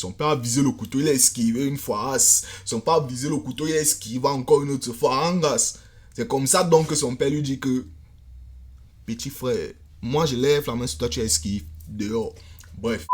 Son père a visé le couteau, il a esquivé une fois. Son père a visé le couteau, il a esquivé encore une autre fois. C'est comme ça donc que son père lui dit que petit frère, moi je lève la main sur toi, tu esquives dehors. Bref.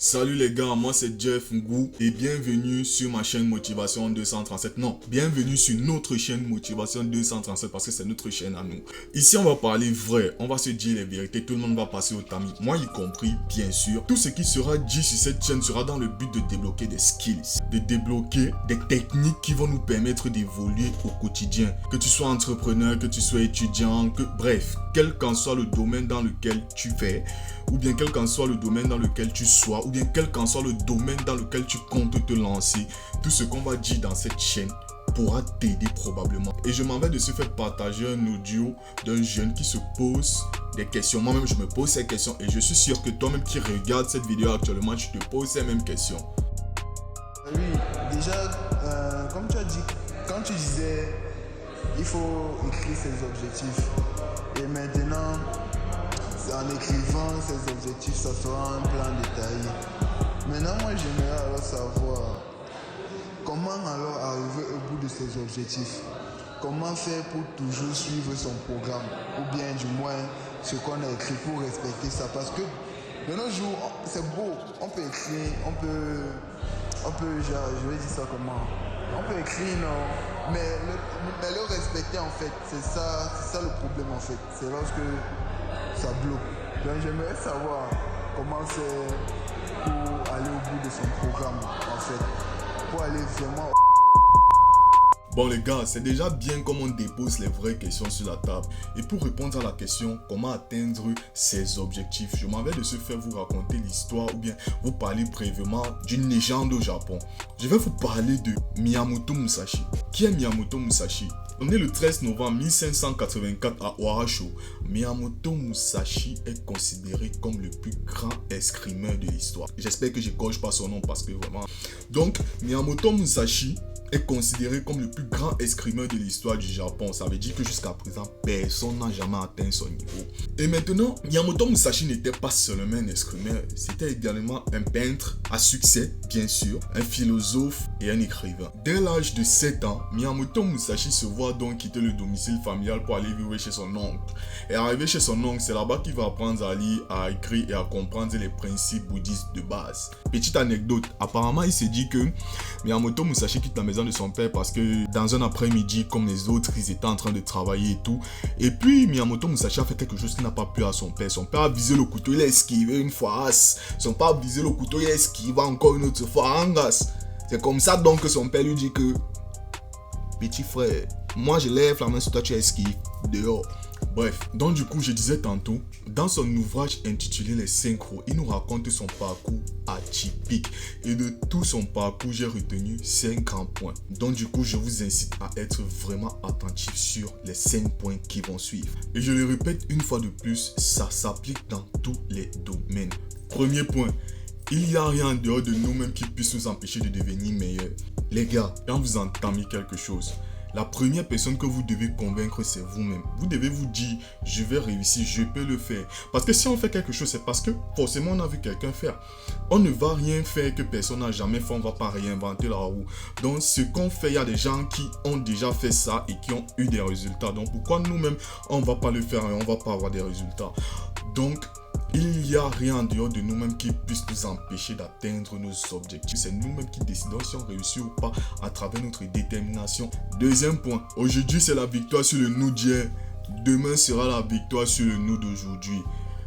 Salut les gars, moi c'est Jeff Ngou et bienvenue sur ma chaîne Motivation 237. Non, bienvenue sur notre chaîne Motivation 237 parce que c'est notre chaîne à nous. Ici on va parler vrai, on va se dire les vérités, tout le monde va passer au tamis, moi y compris bien sûr. Tout ce qui sera dit sur cette chaîne sera dans le but de débloquer des skills, de débloquer des techniques qui vont nous permettre d'évoluer au quotidien. Que tu sois entrepreneur, que tu sois étudiant, bref, quel qu'en soit le domaine dans lequel tu fais, ou bien quel qu'en soit le domaine dans lequel tu sois, ou bien quel qu'en soit le domaine dans lequel tu comptes te lancer, tout ce qu'on va dire dans cette chaîne pourra t'aider probablement. Et je m'en vais de se faire partager un audio d'un jeune qui se pose des questions. Moi-même, je me pose ces questions et je suis sûr que toi-même qui regardes cette vidéo actuellement, tu te poses ces mêmes questions. Oui, déjà, comme tu as dit, quand tu disais, il faut écrire ses objectifs. Et maintenant, en écrivant ses objectifs, ça sera un plan détaillé. Maintenant, moi, j'aimerais alors savoir comment alors arriver au bout de ses objectifs. Comment faire pour toujours suivre son programme, ou bien du moins ce qu'on a écrit pour respecter ça. Parce que de nos jours, c'est beau, on peut écrire, on peut genre, je vais dire ça comment, on peut écrire, non, mais le respecter en fait, c'est ça le problème en fait, c'est lorsque ça bloque. Donc j'aimerais savoir comment c'est pour aller au bout de son programme en fait, pour aller vraiment. Bon les gars, c'est déjà bien comme on dépose les vraies questions sur la table. Et pour répondre à la question comment atteindre ses objectifs, je m'en vais de se faire vous raconter l'histoire ou bien vous parler brièvement d'une légende au Japon. Je vais vous parler de Miyamoto Musashi. Qui est Miyamoto Musashi? On est le 13 novembre 1584 à Oarasho. Miyamoto Musashi est considéré comme le plus grand escrimeur de l'histoire. J'espère que je n'écorche pas son nom parce que vraiment... Donc, Miyamoto Musashi est considéré comme le plus grand escrimeur de l'histoire du Japon. Ça veut dire que jusqu'à présent, personne n'a jamais atteint son niveau. Et maintenant, Miyamoto Musashi n'était pas seulement un escrimeur, c'était également un peintre à succès, bien sûr, un philosophe et un écrivain. Dès l'âge de 7 ans, Miyamoto Musashi se voit donc quitter le domicile familial pour aller vivre chez son oncle. Et arrivé chez son oncle, c'est là-bas qu'il va apprendre à lire, à écrire et à comprendre les principes bouddhistes de base. Petite anecdote, apparemment il s'est dit que Miyamoto Musashi quitte la maison de son père parce que dans un après-midi comme les autres, ils étaient en train de travailler et tout. Et puis Miyamoto Musashi a fait quelque chose qui n'a pas plu à son père. Son père a visé le couteau, il a esquivé une fois. Son père a visé le couteau, il a esquivé encore une autre fois. C'est comme ça donc que son père lui dit que petit frère, moi je lève la main sur toi, tu esquives dehors. Bref, donc du coup je disais tantôt, dans son ouvrage intitulé Les Synchros, il nous raconte son parcours atypique. Et de tout son parcours, j'ai retenu 5 grands points. Donc du coup, je vous incite à être vraiment attentif sur les 5 points qui vont suivre. Et je le répète une fois de plus, ça s'applique dans tous les domaines. Premier point, il n'y a rien en dehors de nous-mêmes qui puisse nous empêcher de devenir meilleurs. Les gars, quand vous entamez quelque chose, la première personne que vous devez convaincre, c'est vous-même. Vous devez vous dire, je vais réussir, je peux le faire. Parce que si on fait quelque chose, c'est parce que forcément on a vu quelqu'un faire. On ne va rien faire que personne n'a jamais fait, on ne va pas réinventer la roue. Donc ce qu'on fait, il y a des gens qui ont déjà fait ça et qui ont eu des résultats. Donc pourquoi nous-mêmes, on ne va pas le faire et on ne va pas avoir des résultats? Donc, il n'y a rien en dehors de nous-mêmes qui puisse nous empêcher d'atteindre nos objectifs. C'est nous-mêmes qui décidons si on réussit ou pas à travers notre détermination. Deuxième point, aujourd'hui c'est la victoire sur le nous d'hier. Demain sera la victoire sur le nous d'aujourd'hui.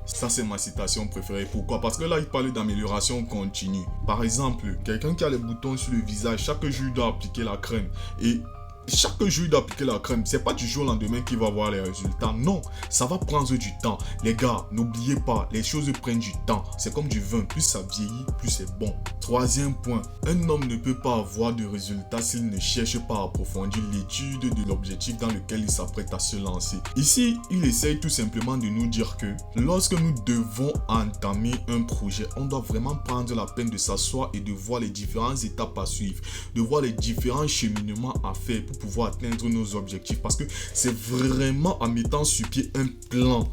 Ça c'est ma citation préférée. Pourquoi? Parce que là il parle d'amélioration continue. Par exemple, quelqu'un qui a les boutons sur le visage, chaque jour il doit appliquer la crème. Et chaque jour d'appliquer la crème, c'est pas du jour au lendemain qu'il va voir les résultats. Non, ça va prendre du temps. Les gars, n'oubliez pas, les choses prennent du temps. C'est comme du vin, plus ça vieillit, plus c'est bon. Troisième point, un homme ne peut pas avoir de résultats s'il ne cherche pas à approfondir l'étude de l'objectif dans lequel il s'apprête à se lancer. Ici, il essaye tout simplement de nous dire que lorsque nous devons entamer un projet, on doit vraiment prendre la peine de s'asseoir et de voir les différentes étapes à suivre, de voir les différents cheminements à faire pour pouvoir atteindre nos objectifs, parce que c'est vraiment en mettant sur pied un plan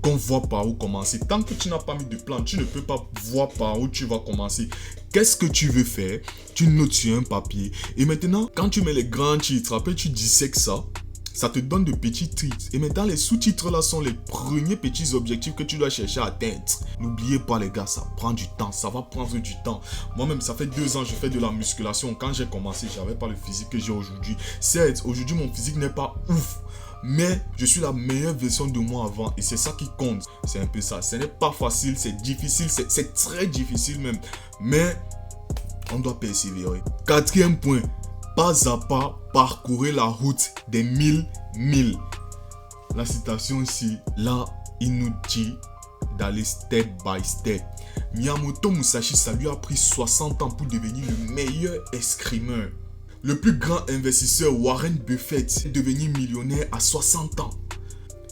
qu'on voit par où commencer. Tant que tu n'as pas mis de plan, tu ne peux pas voir par où tu vas commencer. Qu'est-ce que tu veux faire? Tu notes sur un papier. Et maintenant, quand tu mets les grands titres, après tu dissèques ça. Ça te donne de petits titres. Et maintenant, les sous-titres là sont les premiers petits objectifs que tu dois chercher à atteindre. N'oubliez pas les gars, ça prend du temps. Ça va prendre du temps. Moi-même, ça fait 2 ans que je fais de la musculation. Quand j'ai commencé, j'avais pas le physique que j'ai aujourd'hui. Certes, aujourd'hui, mon physique n'est pas ouf. Mais je suis la meilleure version de moi avant. Et c'est ça qui compte. C'est un peu ça. Ce n'est pas facile, c'est difficile. C'est très difficile même. Mais on doit persévérer. 4e point. Pas à pas, parcourir la route des 1000 milles. La citation ici, là, il nous dit d'aller step by step. Miyamoto Musashi, ça lui a pris 60 ans pour devenir le meilleur escrimeur. Le plus grand investisseur, Warren Buffett, est devenu millionnaire à 60 ans.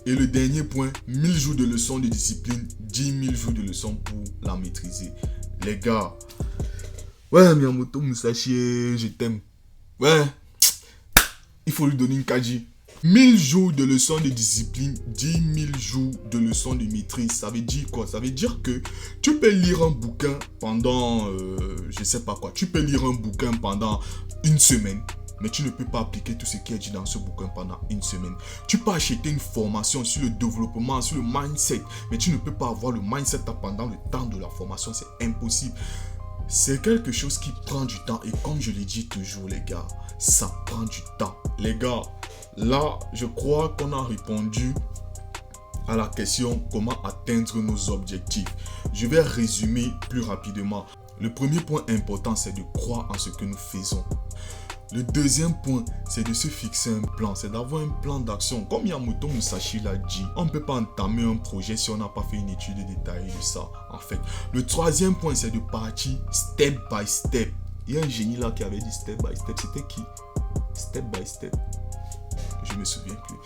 Et le dernier point, 1000 jours de leçons de discipline, 10 000 jours de leçons pour la maîtriser. Les gars, ouais, Miyamoto Musashi, je t'aime. Ouais, il faut lui donner une Kaji. 1000 jours de leçons de discipline, 10 000 jours de leçons de maîtrise. Ça veut dire quoi? Ça veut dire que tu peux lire un bouquin pendant, je sais pas quoi. Tu peux lire un bouquin pendant une semaine, mais tu ne peux pas appliquer tout ce qui est dit dans ce bouquin pendant une semaine. Tu peux acheter une formation sur le développement, sur le mindset, mais tu ne peux pas avoir le mindset pendant le temps de la formation. C'est impossible. C'est quelque chose qui prend du temps et comme je l'ai dit toujours les gars, ça prend du temps. Les gars, là je crois qu'on a répondu à la question comment atteindre nos objectifs. Je vais résumer plus rapidement. Le premier point important, c'est de croire en ce que nous faisons. Le deuxième point, c'est de se fixer un plan, c'est d'avoir un plan d'action. Comme Miyamoto Musashi l'a dit, on ne peut pas entamer un projet si on n'a pas fait une étude détaillée de ça, en fait. Le troisième point, c'est de partir step by step. Il y a un génie là qui avait dit step by step. C'était qui? Step by step. Je me souviens plus.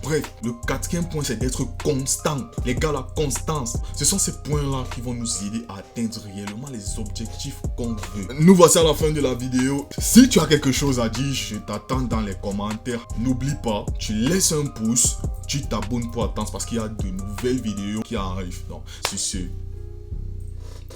Bref, le 4e point, c'est d'être constant. Les gars, la constance. Ce sont ces points-là qui vont nous aider à atteindre réellement les objectifs qu'on veut. Nous voici à la fin de la vidéo. Si tu as quelque chose à dire, je t'attends dans les commentaires. N'oublie pas, tu laisses un pouce, tu t'abonnes pour attendre parce qu'il y a de nouvelles vidéos qui arrivent. Donc, c'est ce.